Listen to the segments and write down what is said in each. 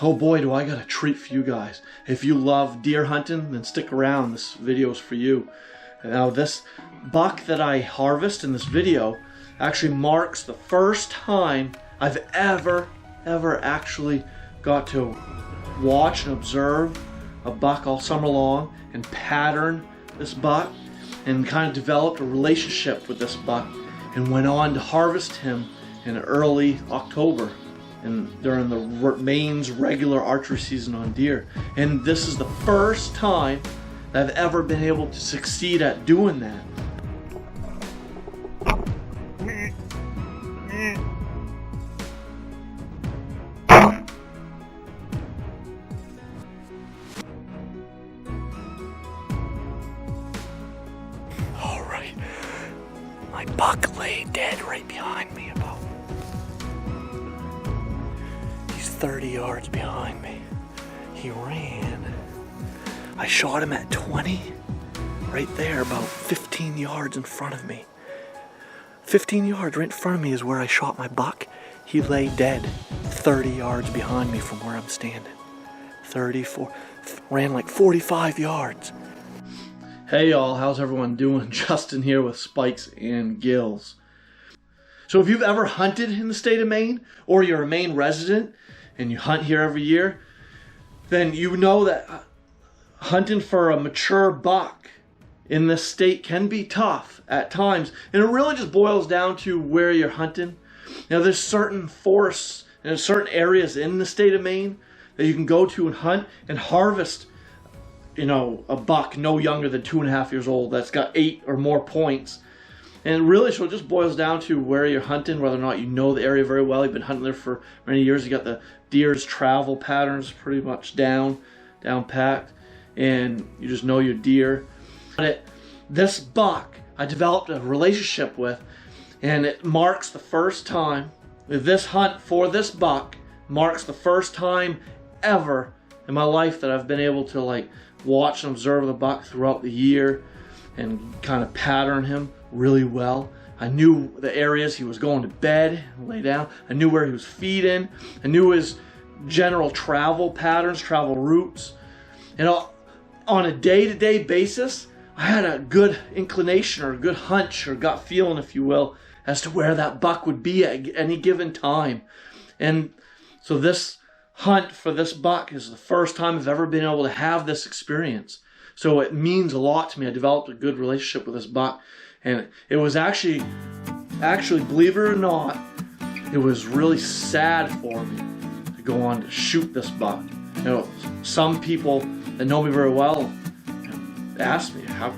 Oh boy, do I got a treat for you guys. If you love deer hunting, then stick around. This video is for you. Now this buck that I harvest in this video actually marks the first time I've ever actually got to watch and observe a buck all summer long and pattern this buck and kind of developed a relationship with this buck and went on to harvest him in early October and during the Maine's regular archery season on deer. And this is the first time that I've ever been able to succeed at doing that. All right, my buck lay dead right behind me. He's 30 yards behind me. He ran. I shot him at 20, right there, about 15 yards in front of me. 15 yards right in front of me is where I shot my buck. He lay dead 30 yards behind me from where I'm standing. 34, ran like 45 yards. Hey y'all, how's everyone doing? Justin here with Spikes and Gills. So if you've ever hunted in the state of Maine, or you're a Maine resident and you hunt here every year, then you know that hunting for a mature buck in this state can be tough at times. And it really just boils down to where you're hunting. Now there's certain forests and certain areas in the state of Maine that you can go to and hunt and harvest, you know, a buck no younger than 2.5 years old that's got 8 or more points. And really, so it just boils down to where you're hunting, whether or not you know the area very well. You've been hunting there for many years. You got the deer's travel patterns pretty much down packed, and you just know your deer. This buck I developed a relationship with, and it marks the first time, this hunt for this buck marks the first time ever in my life that I've been able to like watch and observe the buck throughout the year and kind of pattern him really well. I knew the areas he was going to bed, lay down. I knew where he was feeding. I knew his general travel patterns, travel routes. And on a day-to-day basis, I had a good inclination or a good hunch or gut feeling, if you will, as to where that buck would be at any given time. And so this hunt for this buck is the first time I've ever been able to have this experience. So it means a lot to me. I developed a good relationship with this buck. And it was actually, believe it or not, it was really sad for me to go on to shoot this buck. You know, some people that know me very well asked me, how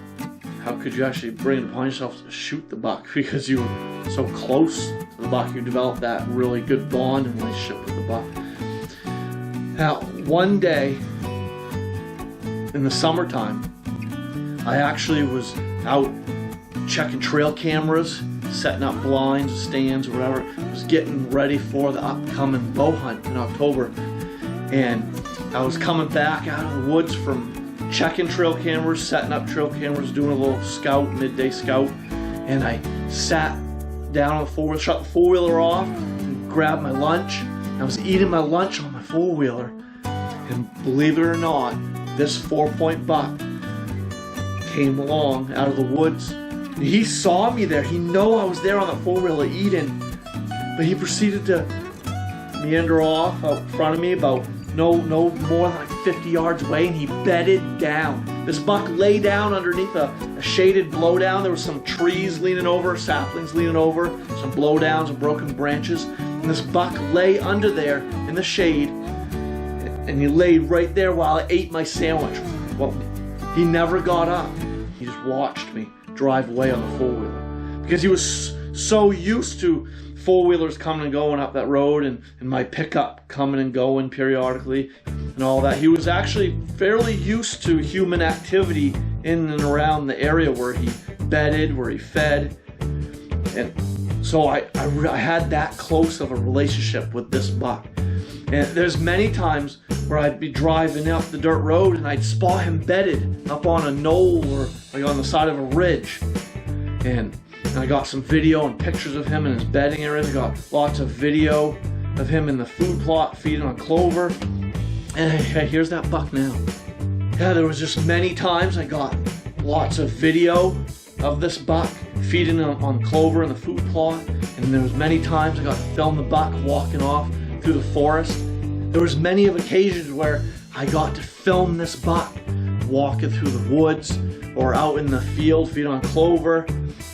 could you actually bring it upon yourself to shoot the buck? Because you were so close to the buck, you developed that really good bond and relationship with the buck. Now, one day in the summertime, I actually was out checking trail cameras, setting up blinds, stands, or whatever. I was getting ready for the upcoming bow hunt in October. And I was coming back out of the woods from checking trail cameras, setting up trail cameras, doing a little scout, midday scout. And I sat down on the four-wheeler, shut the four-wheeler off, and grabbed my lunch. I was eating my lunch on my four-wheeler. And believe it or not, this 4-point buck came along out of the woods. He saw me there. He knew I was there on the four-wheeler eating, but he proceeded to meander off out front of me about no more than like 50 yards away, and he bedded down. This buck lay down underneath a shaded blowdown. There were some trees leaning over, saplings leaning over, some blowdowns and broken branches, and this buck lay under there in the shade, and he laid right there while I ate my sandwich. Well, he never got up. He just watched me drive away on the four-wheeler because he was so used to four-wheelers coming and going up that road and my pickup coming and going periodically and all that. He was actually fairly used to human activity in and around the area where he bedded, where he fed. And so I had that close of a relationship with this buck. And there's many times where I'd be driving up the dirt road and I'd spot him bedded up on a knoll or like on the side of a ridge. And I got some video and pictures of him in his bedding areas. I got lots of video of him in the food plot feeding on clover. And hey, here's that buck now. Yeah, there was just many times I got lots of video of this buck feeding on clover in the food plot, and there was many times I got to film the buck walking off through the forest. There was many of occasions where I got to film this buck walking through the woods or out in the field feeding on clover,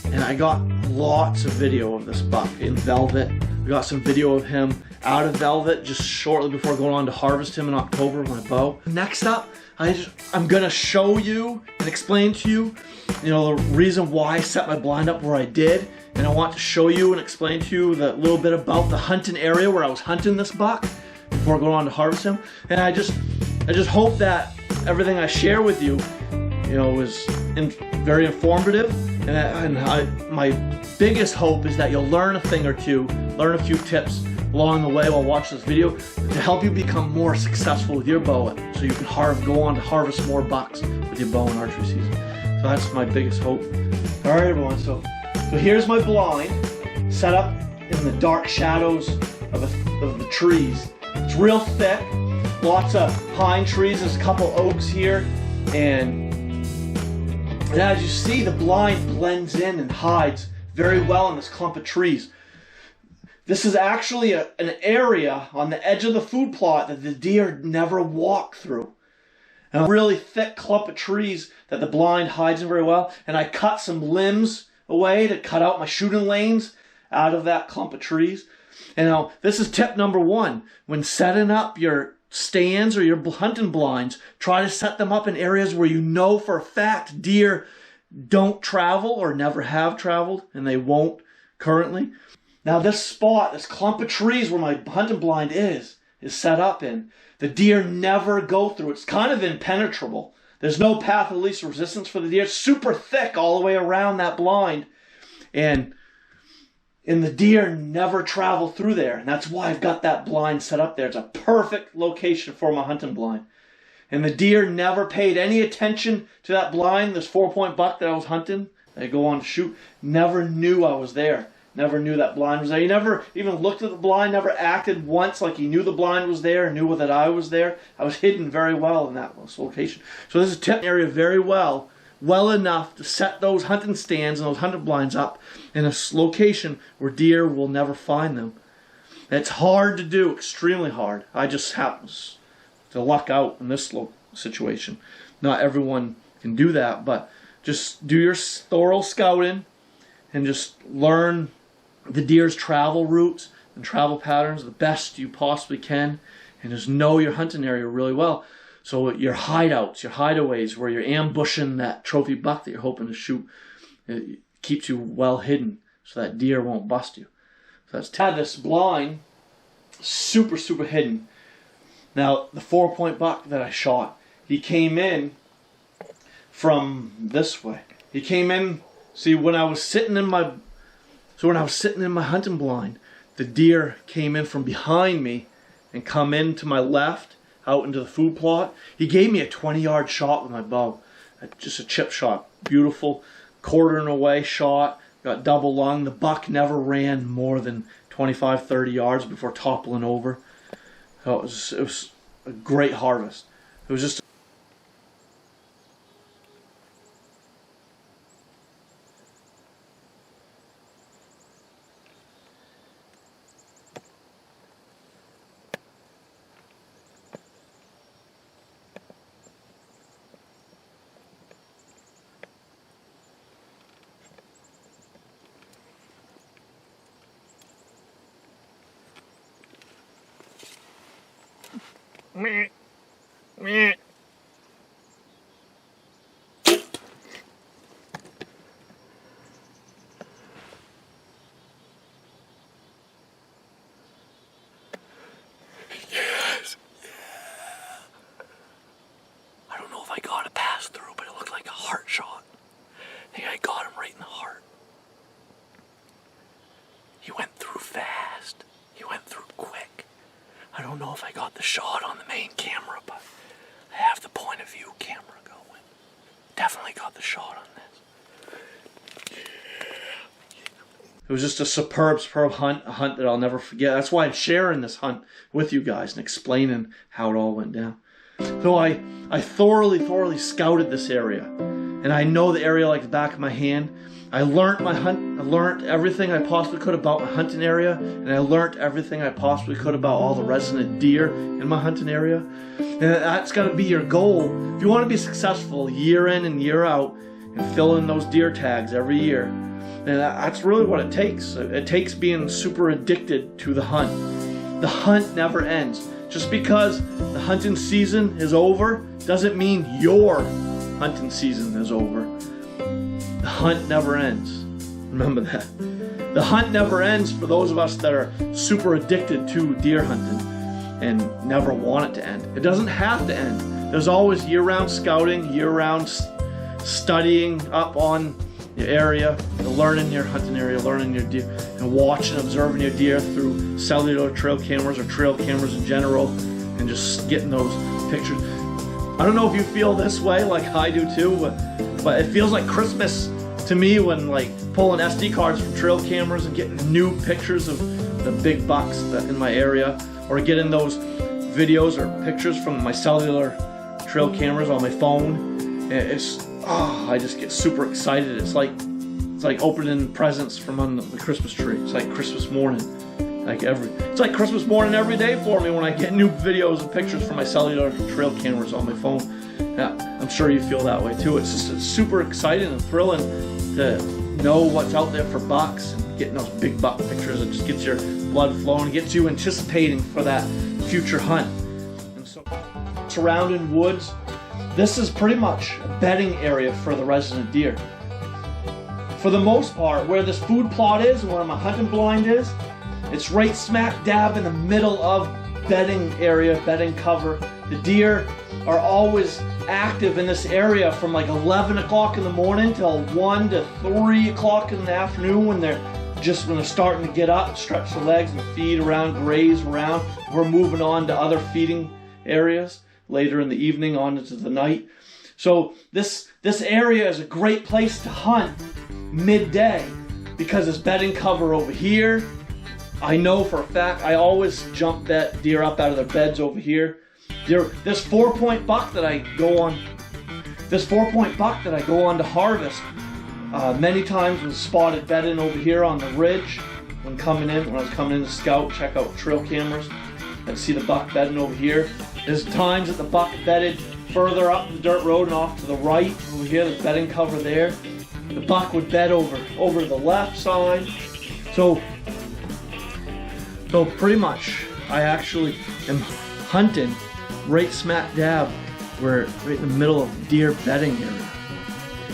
and I got lots of video of this buck in velvet. We got some video of him out of velvet just shortly before going on to harvest him in October with my bow. Next up, I'm gonna show you and explain to you, the reason why I set my blind up where I did, and I want to show you and explain to you the little bit about the hunting area where I was hunting this buck before going on to harvest him. And I just hope that everything I share with you, is very informative, and my biggest hope is that you'll learn a thing or two, learn a few tips along the way while watching this video to help you become more successful with your bow, so you can go on to harvest more bucks with your bow and archery season. So that's my biggest hope. All right, everyone. So here's my blind set up in the dark shadows of the trees. It's real thick, lots of pine trees. There's a couple oaks here, and as you see, the blind blends in and hides very well in this clump of trees. This is actually an area on the edge of the food plot that the deer never walk through. And a really thick clump of trees that the blind hides in very well. And I cut some limbs away to cut out my shooting lanes out of that clump of trees. And now, this is tip number one. When setting up your stands or your hunting blinds, try to set them up in areas where you know for a fact deer don't travel or never have traveled, and they won't currently. Now this spot, this clump of trees where my hunting blind is set up in, the deer never go through. It's kind of impenetrable. There's no path of least resistance for the deer. It's super thick all the way around that blind, and the deer never travel through there. And that's why I've got that blind set up there. It's a perfect location for my hunting blind. And the deer never paid any attention to that blind. This 4-point buck that I was hunting, I go on to shoot, never knew I was there. Never knew that blind was there. He never even looked at the blind, never acted once like he knew the blind was there, knew that I was there. I was hidden very well in that location. So this is tip area very well enough to set those hunting stands and those hunting blinds up in a location where deer will never find them. And it's hard to do, extremely hard. I just happen to luck out in this situation. Not everyone can do that, but just do your thorough scouting and just learn the deer's travel routes and travel patterns the best you possibly can, and just know your hunting area really well. So your hideouts, your hideaways, where you're ambushing that trophy buck that you're hoping to shoot, it keeps you well hidden so that deer won't bust you. So that's this blind, super hidden. Now the 4-point buck that I shot, he came in from this way. He came in. See, when I was sitting in my hunting blind, the deer came in from behind me and come in to my left out into the food plot. He gave me a 20-yard shot with my bow, just a chip shot, beautiful quartering away shot, got double lung. The buck never ran more than 25-30 yards before toppling over. So it was a great harvest. It was just meh, meh. Yes. Yeah. I don't know if I got a pass through, but it looked like a heart shot. I think I got him right in the heart. He went through fast. He went through quick. I don't know if I got the shot on the main camera, but I have the point of view camera going. Definitely got the shot on this. It was just a superb hunt, a hunt that I'll never forget. That's why I'm sharing this hunt with you guys and explaining how it all went down. So I thoroughly scouted this area, and I know the area like the back of my hand. I learned my hunt. I learned everything I possibly could about my hunting area, and I learned everything I possibly could about all the resident deer in my hunting area. And that's got to be your goal if you want to be successful year in and year out and fill in those deer tags every year. And that's really what it takes. It takes being super addicted to the hunt. The hunt never ends. Just because the hunting season is over doesn't mean your hunting season is over. The hunt never ends. Remember that. The hunt never ends for those of us that are super addicted to deer hunting and never want it to end. It doesn't have to end. There's always year-round scouting, year-round studying up on your area, learning your hunting area, learning your deer, and watching, observing your deer through cellular trail cameras or trail cameras in general, and just getting those pictures. I don't know if you feel this way like I do too, but it feels like Christmas to me when like pulling SD cards from trail cameras and getting new pictures of the big bucks in my area, or getting those videos or pictures from my cellular trail cameras on my phone. I just get super excited. It's like opening presents from under the Christmas tree. It's like Christmas morning. It's like Christmas morning every day for me when I get new videos and pictures from my cellular trail cameras on my phone. Yeah, I'm sure you feel that way too. It's super exciting and thrilling to know what's out there for bucks and getting those big buck pictures. It just gets your blood flowing, gets you anticipating for that future hunt. And so, surrounding woods, this is pretty much a bedding area for the resident deer. For the most part, where this food plot is and where my hunting blind is, it's right smack dab in the middle of bedding area, bedding cover. The deer are always active in this area from like 11 o'clock in the morning till 1 to 3 o'clock in the afternoon when they're starting to get up, stretch their legs and feed around, graze around. We're moving on to other feeding areas later in the evening on into the night. So this area is a great place to hunt midday because it's bedding cover over here. I know for a fact I always jump that deer up out of their beds over here. This 4-point buck that I go on to harvest many times was spotted bedding over here on the ridge when I was coming in to scout, check out trail cameras. I'd see the buck bedding over here. There's times that the buck bedded further up the dirt road and off to the right. Over here, there's bedding cover there. The buck would bed over to the left side. So pretty much, I actually am hunting right smack dab, right in the middle of the deer bedding area.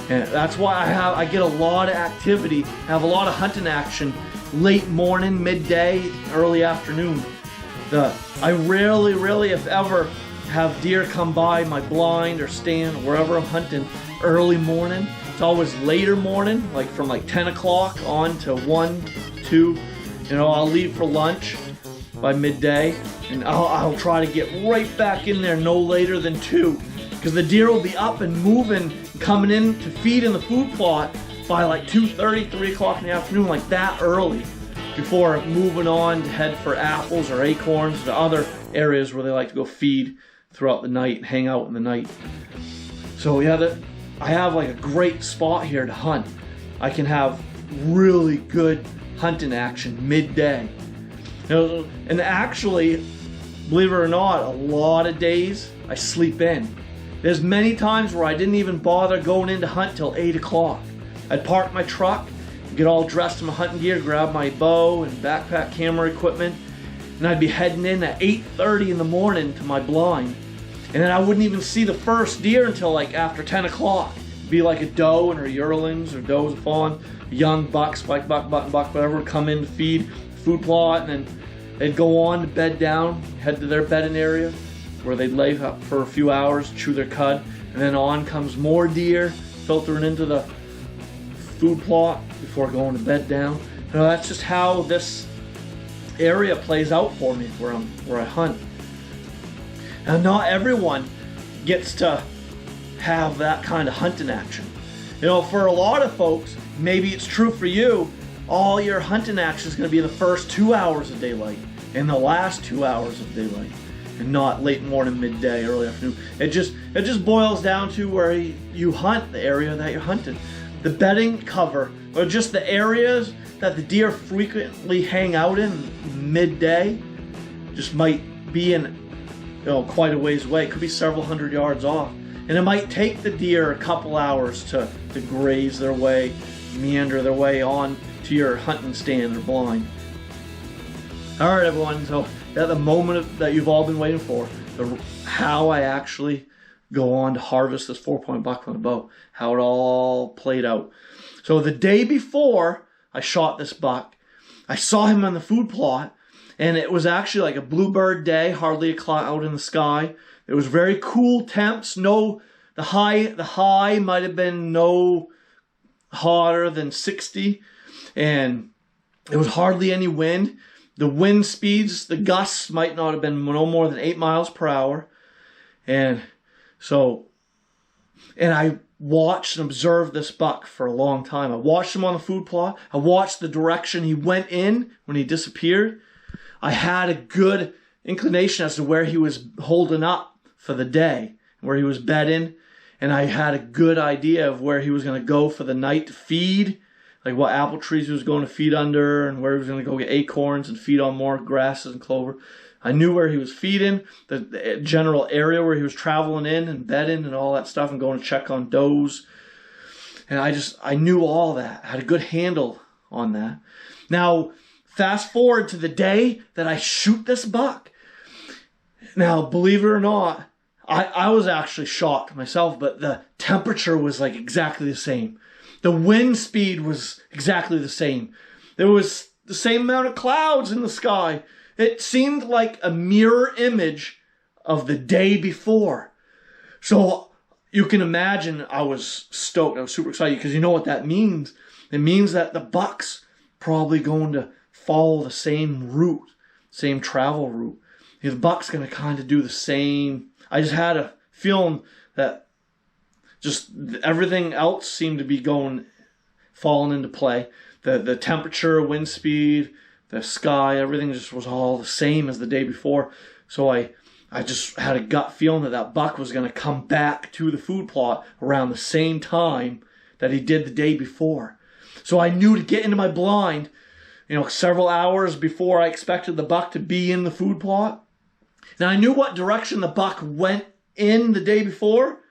And that's why I get a lot of activity, have a lot of hunting action late morning, midday, early afternoon. I rarely, if ever, have deer come by my blind or stand wherever I'm hunting early morning. It's always later morning, like from like 10 o'clock on to 1, 2. I'll leave for lunch by midday, and I'll try to get right back in there no later than 2, because the deer will be up and moving, coming in to feed in the food plot by like 2:30, 3 o'clock in the afternoon, like that early, before moving on to head for apples or acorns to other areas where they like to go feed throughout the night and hang out in the night. So yeah, I have like a great spot here to hunt. I can have really good hunting action midday. And actually, believe it or not, a lot of days I sleep in. There's many times where I didn't even bother going in to hunt till 8 o'clock. I'd park my truck, get all dressed in my hunting gear, grab my bow and backpack camera equipment, and I'd be heading in at 8:30 in the morning to my blind. And then I wouldn't even see the first deer until like after 10 o'clock. It'd be like a doe and her yearlings, or does a fawn, young buck, spike buck, button buck, whatever, would come in to feed food plot, and then they'd go on to bed down, head to their bedding area where they'd lay up for a few hours, chew their cud, and then on comes more deer filtering into the food plot before going to bed down. That's just how this area plays out for me where I hunt. Now, not everyone gets to have that kind of hunting action. For a lot of folks, maybe it's true for you, all your hunting action is going to be in the first 2 hours of daylight and the last 2 hours of daylight, and not late morning, midday, early afternoon. It just boils down to where you hunt, the area that you're hunting. The bedding cover, or just the areas that the deer frequently hang out in midday, just might be in, quite a ways away. It could be several hundred yards off. And it might take the deer a couple hours to graze their way, meander their way on to your hunting stand or blind. All right, everyone, so at the moment that you've all been waiting for, how I actually go on to harvest this 4-point buck on a bow, how it all played out. So the day before I shot this buck, I saw him on the food plot, and it was actually like a bluebird day, hardly a cloud in the sky. It was very cool temps. The high might have been no hotter than 60, and it was hardly any wind. The wind speeds, the gusts might not have been no more than 8 miles per hour. And I watched and observed this buck for a long time. I watched him on the food plot. I watched the direction he went in when he disappeared. I had a good inclination as to where he was holding up for the day, where he was bedding. And I had a good idea of where he was going to go for the night to feed, like what apple trees he was going to feed under, and where he was going to go get acorns and feed on more grasses and clover. I knew where he was feeding, the general area where he was traveling in and bedding and all that stuff, and going to check on does. And I knew all that. I had a good handle on that. Now, fast forward to the day that I shoot this buck. Now, believe it or not, I was actually shocked myself, but the temperature was like exactly the same. The wind speed was exactly the same. There was the same amount of clouds in the sky. It seemed like a mirror image of the day before. So you can imagine I was stoked. I was super excited, because you know what that means. It means that the buck's probably going to follow the same route, same travel route. The buck's going to kind of do the same. I just had a feeling that just everything else seemed to be falling into play. The temperature, wind speed, the sky, everything just was all the same as the day before. So I just had a gut feeling that buck was going to come back to the food plot around the same time that he did the day before. So I knew to get into my blind, several hours before I expected the buck to be in the food plot. Now I knew what direction the buck went in the day before.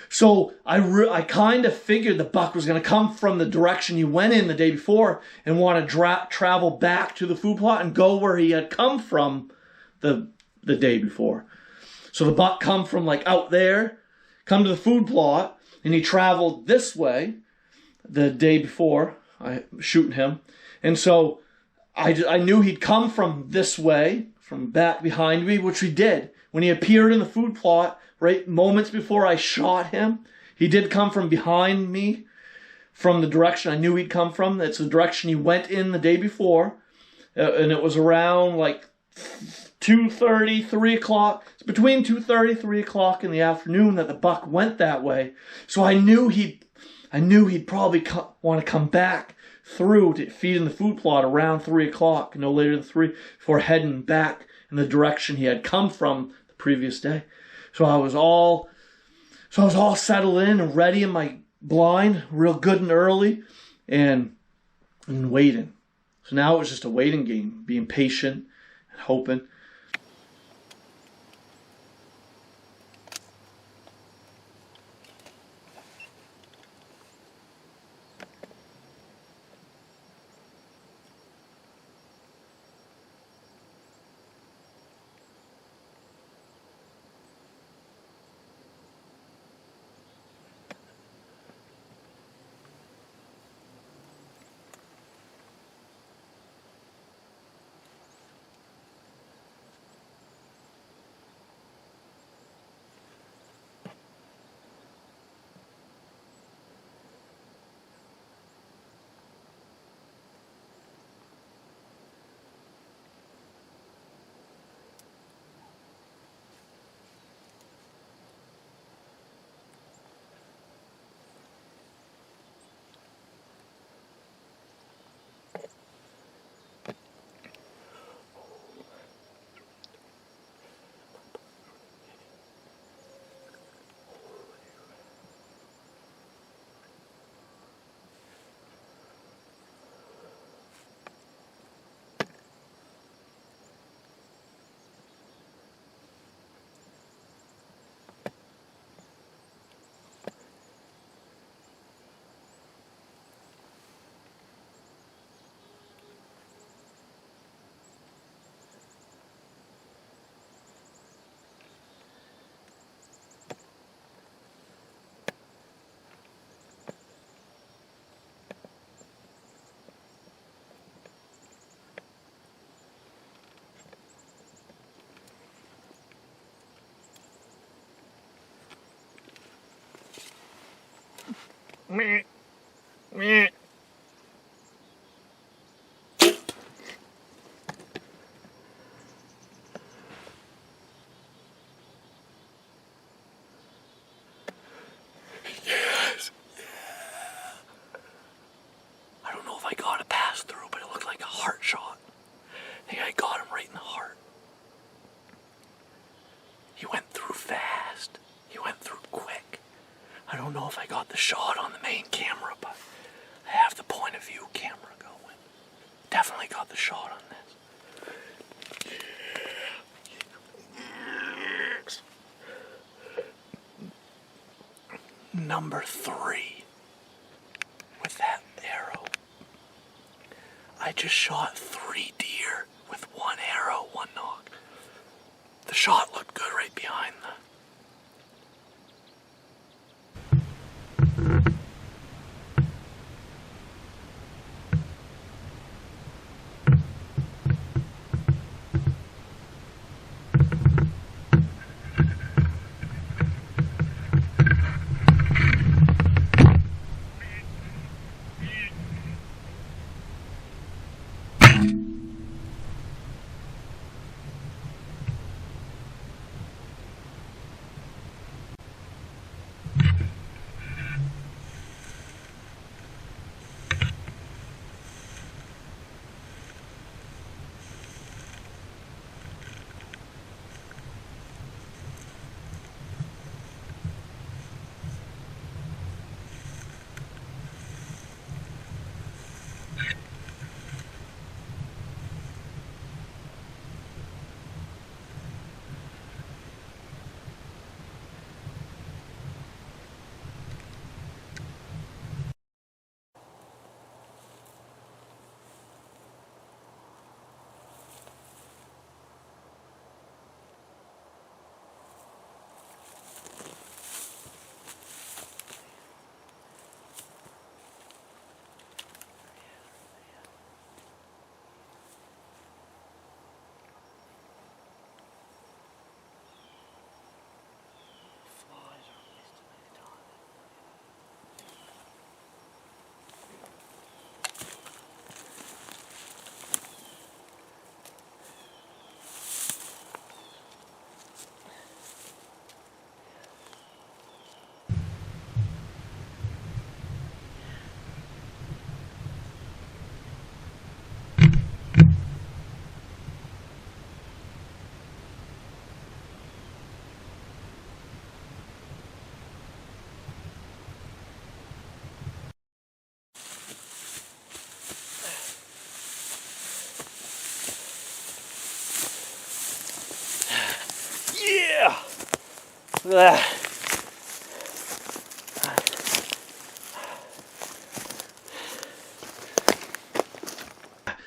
So I kind of figured the buck was going to come from the direction he went in the day before and want to travel back to the food plot and go where he had come from the day before. So the buck come from like out there, come to the food plot, and he traveled this way the day before I shooting him. And so I knew he'd come from this way, from back behind me, which he did. When he appeared in the food plot, right moments before I shot him, he did come from behind me, from the direction I knew he'd come from. That's the direction he went in the day before. And it was around like 2:30, 3 o'clock. It's between 2:30, 3 o'clock in the afternoon that the buck went that way. So I knew he'd probably want to come back through to feed in the food plot around 3 o'clock, no later than 3, before heading back in the direction he had come from the previous day. So I was all settled in and ready in my blind, real good and early, and waiting. So now it was just a waiting game, being patient and hoping. Meh. Meh. Yes. I don't know if I got a pass through, but it looked like a heart shot. I think I got him right in the heart. He went through fast. He went through quick. I don't know if I got the shot on the main camera, but I have the point of view camera going. Definitely got the shot on this. Yes. Number 3 with that arrow. I just shot 3 deer with 1 arrow, 1 knock. The shot looked good right behind the... Yeah!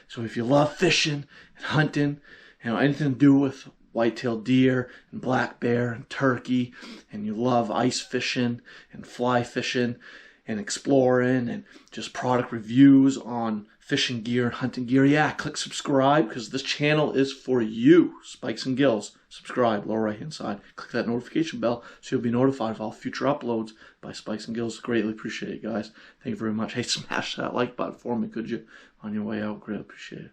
So if you love fishing and hunting, anything to do with whitetail deer and black bear and turkey, and you love ice fishing and fly fishing and exploring and just product reviews on fishing gear and hunting gear, yeah, click subscribe because this channel is for you. Spikes and Gills. Subscribe, lower right hand side. Click that notification bell so you'll be notified of all future uploads by Spikes and Gills. Greatly appreciate it, guys. Thank you very much. Hey, smash that like button for me, could you? On your way out, greatly appreciate it.